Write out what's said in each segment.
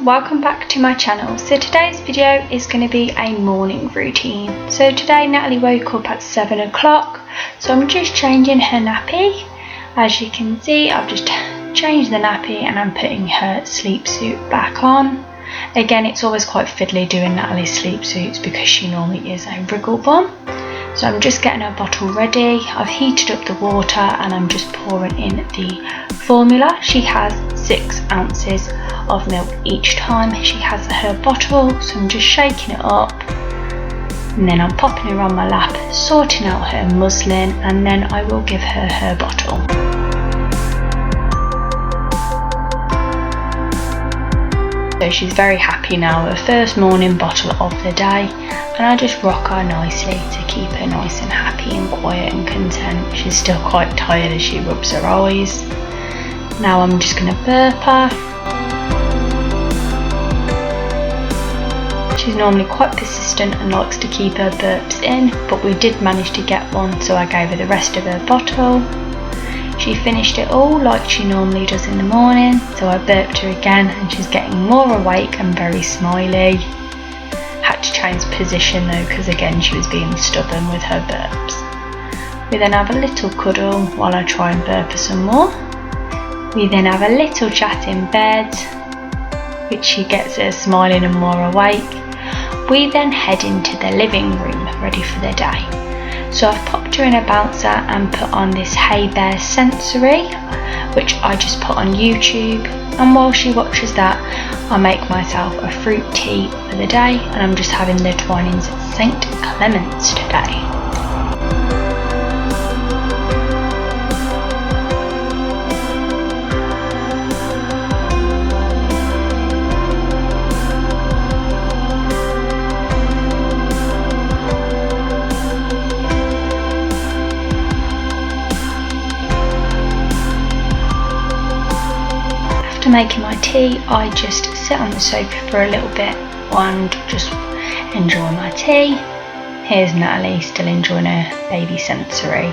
welcome back to my channel. So today's video is going to be a morning routine. So today Natalie woke up at 7 o'clock, so I'm just changing her nappy. As you can see, I've just changed the nappy and I'm putting her sleep suit back on. Again, it's always quite fiddly doing Natalie's sleep suits because she normally is a wriggle bum. So I'm just getting her bottle ready. I've heated up the water and I'm just pouring in the formula. She has 6 ounces of milk each time she has her bottle, so I'm just shaking it up and then I'm popping her on my lap, sorting out her muslin, and then I will give her her bottle. So she's very happy now, her first morning bottle of the day, and I just rock her nicely to keep her nice and happy and quiet and content. She's still quite tired as she rubs her eyes. Now I'm just going to burp her. She's normally quite persistent and likes to keep her burps in, but we did manage to get one, so I gave her the rest of her bottle. She finished it all like she normally does in the morning, so I burped her again and she's getting more awake and very smiley. Had to change position though because again she was being stubborn with her burps. We then have a little cuddle while I try and burp her some more. We then have a little chat in bed, which she gets her smiling and more awake. We then head into the living room ready for the day. So I've popped her in a bouncer and put on this Hey Bear Sensory, which I just put on YouTube, and while she watches that I make myself a fruit tea for the day, and I'm just having the Twinings St. Clements today. After making my tea, I just sit on the sofa for a little bit and just enjoy my tea. Here's Natalie still enjoying her baby sensory.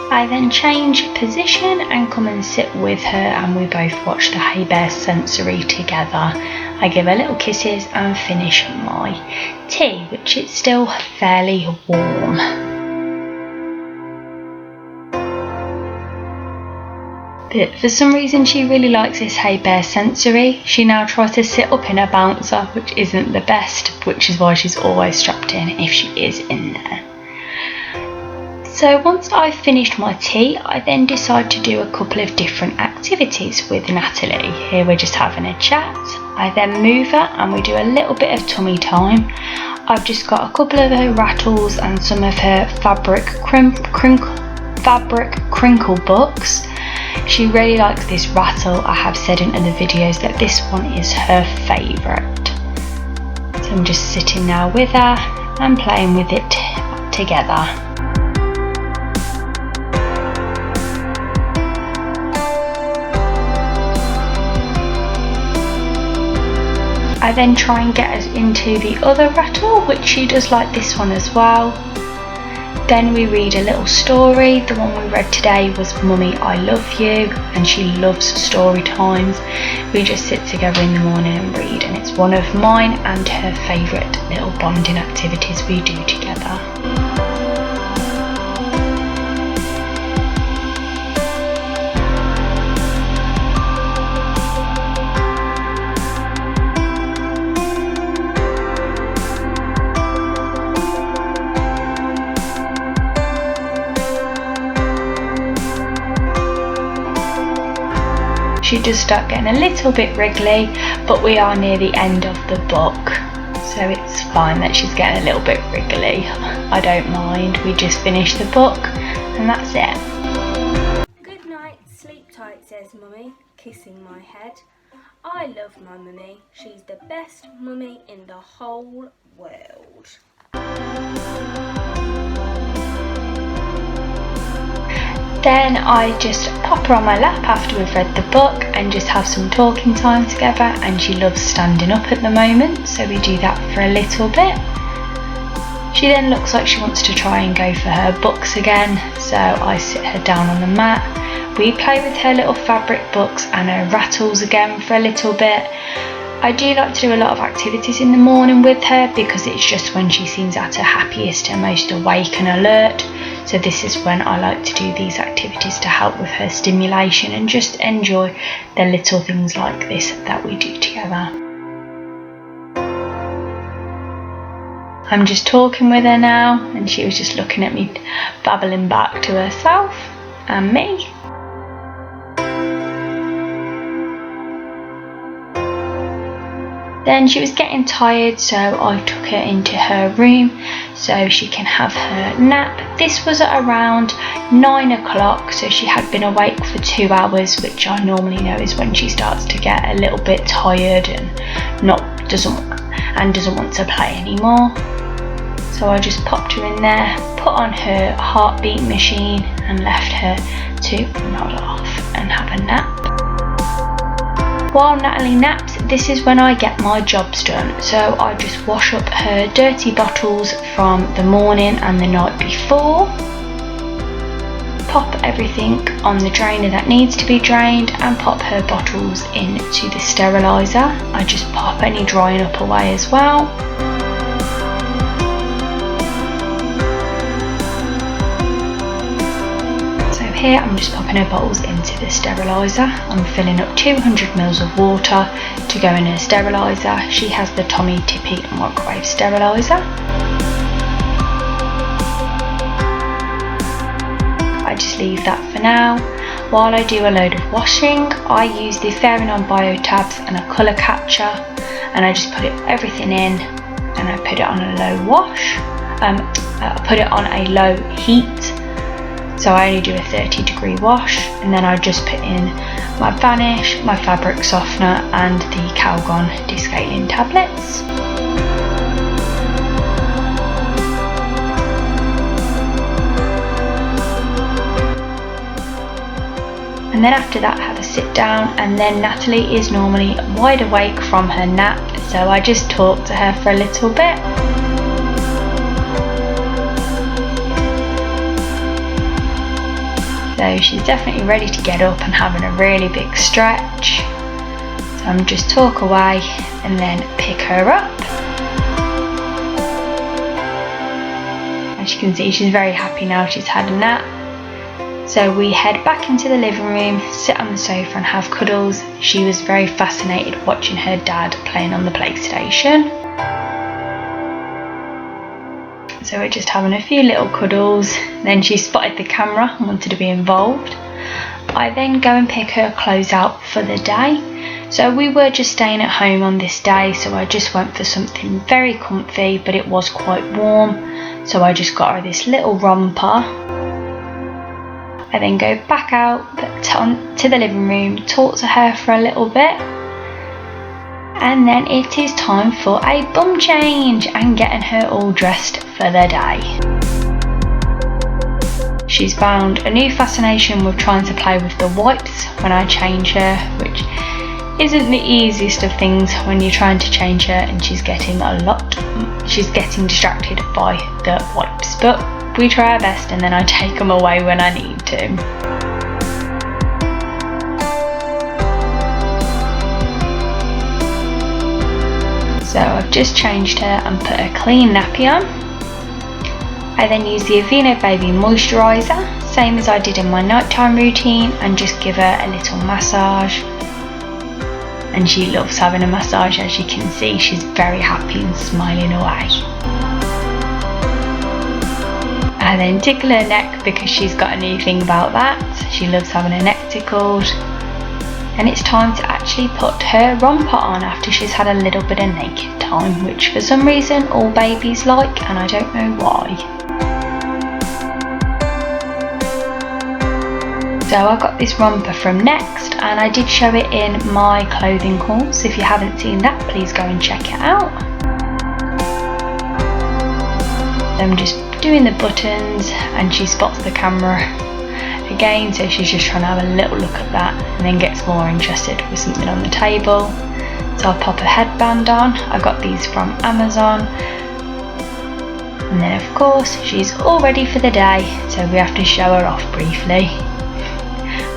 I then change position and come and sit with her, and we both watch the Hey Bear Sensory together. I give her little kisses and finish my tea, which is still fairly warm. But for some reason she really likes this Hey Bear Sensory. She now tries to sit up in her bouncer, which isn't the best, which is why she's always strapped in if she is in there. So once I've finished my tea, I then decide to do a couple of different activities with Natalie. Here we're just having a chat. I then move her and we do a little bit of tummy time. I've just got a couple of her rattles and some of her fabric crinkle books. She really likes this rattle. I have said in other videos that this one is her favourite. So I'm just sitting now with her and playing with it together. I then try and get us into the other rattle, which she does like this one as well. Then we read a little story. The one we read today was Mummy, I Love You, and she loves story times. We just sit together in the morning and read, and it's one of mine and her favourite little bonding activities we do together. She does start getting a little bit wriggly, but we are near the end of the book, so it's fine that she's getting a little bit wriggly. I don't mind, we just finished the book and that's it. Good night, sleep tight, says Mummy, kissing my head. I love my mummy, she's the best mummy in the whole world. Then I just pop her on my lap after we've read the book and just have some talking time together, and she loves standing up at the moment, so we do that for a little bit. She then looks like she wants to try and go for her books again, so I sit her down on the mat. We play with her little fabric books and her rattles again for a little bit. I do like to do a lot of activities in the morning with her because it's just when she seems at her happiest and most awake and alert. So this is when I like to do these activities to help with her stimulation and just enjoy the little things like this that we do together. I'm just talking with her now, and she was just looking at me, babbling back to herself and me. Then she was getting tired, so I took her into her room so she can have her nap. This was at around 9 o'clock, so she had been awake for 2 hours, which I normally know is when she starts to get a little bit tired and doesn't want to play anymore. So I just popped her in there, put on her heartbeat machine and left her to nod off and have a nap. While Natalie naps, this is when I get my jobs done. So I just wash up her dirty bottles from the morning and the night before, pop everything on the drainer that needs to be drained and pop her bottles into the steriliser. I just pop any drying up away as well. Here I'm just popping her bottles into the steriliser. I'm filling up 200 ml of water to go in her steriliser. She has the Tommee Tippee microwave steriliser. I just leave that for now. While I do a load of washing, I use the Fairy-Non Bio tabs and a colour catcher, and I just put everything in and I put it on a low wash. I put it on a low heat. So I only do a 30-degree wash, and then I just put in my Vanish, my fabric softener and the Calgon descaling tablets. And then after that I have a sit down, and then Natalie is normally wide awake from her nap, so I just talk to her for a little bit. So she's definitely ready to get up and having a really big stretch. So I'm just talk away and then pick her up. As you can see, she's very happy now she's had a nap. So we head back into the living room, sit on the sofa and have cuddles. She was very fascinated watching her dad playing on the PlayStation. So we're just having a few little cuddles. Then she spotted the camera and wanted to be involved. I then go and pick her clothes out for the day. So we were just staying at home on this day, so I just went for something very comfy, but it was quite warm. So I just got her this little romper. I then go back out to the living room, talk to her for a little bit. And then it is time for a bum change and getting her all dressed for the day. She's found a new fascination with trying to play with the wipes when I change her, which isn't the easiest of things when you're trying to change her and she's getting distracted by the wipes. But we try our best, and then I take them away when I need to. So I've just changed her and put a clean nappy on. I then use the Aveeno Baby Moisturiser, same as I did in my nighttime routine, and just give her a little massage. And she loves having a massage, as you can see, she's very happy and smiling away. I then tickle her neck because she's got a new thing about that. She loves having her neck tickled. And it's time to actually put her romper on after she's had a little bit of naked time, which for some reason all babies like, and I don't know why. So I got this romper from Next, and I did show it in my clothing haul, so if you haven't seen that, please go and check it out. I'm just doing the buttons and she spots the camera again, so she's just trying to have a little look at that and then gets more interested with something on the table. So I'll pop a headband on. I got these from Amazon. And then of course she's all ready for the day, so we have to show her off briefly.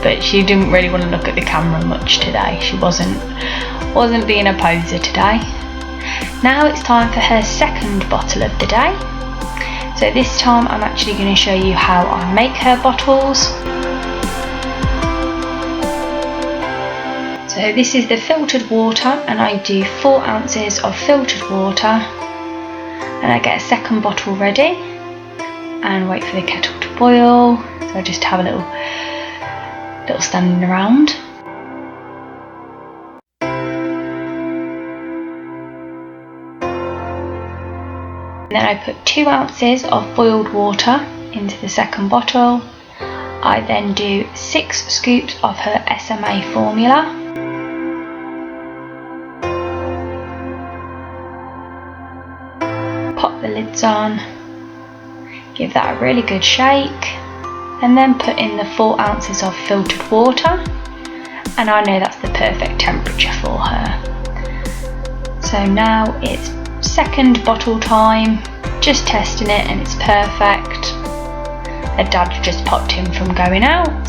But she didn't really want to look at the camera much today. She wasn't Wasn't being a poser today. Now it's time for her second bottle of the day. So this time I'm actually going to show you how I make her bottles. So this is the filtered water, and I do 4 ounces of filtered water, and I get a second bottle ready and wait for the kettle to boil. So I just have a little standing around. And then I put 2 ounces of boiled water into the second bottle. I then do 6 scoops of her SMA formula. Pop the lids on, give that a really good shake, and then put in the 4 ounces of filtered water. And I know that's the perfect temperature for her. So now it's second bottle time, just testing it, and it's perfect. Her dad just popped in from going out.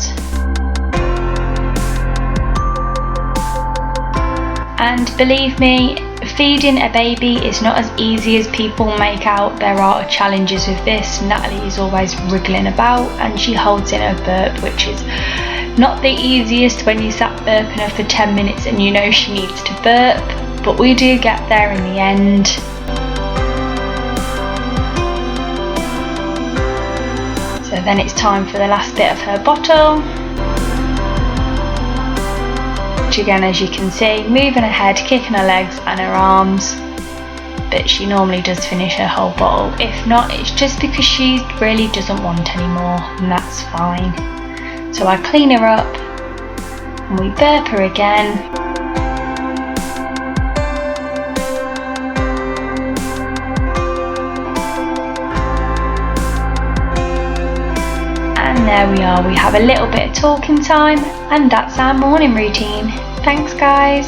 And believe me, feeding a baby is not as easy as people make out. There are challenges with this. Natalie is always wriggling about, and she holds in her burp, which is not the easiest when you sat burping her for 10 minutes and you know she needs to burp. But we do get there in the end. So then it's time for the last bit of her bottle. Which again, as you can see, moving her head, kicking her legs and her arms. But she normally does finish her whole bottle. If not, it's just because she really doesn't want any more, and that's fine. So I clean her up and we burp her again. And there we are, we have a little bit of talking time, and that's our morning routine. Thanks guys.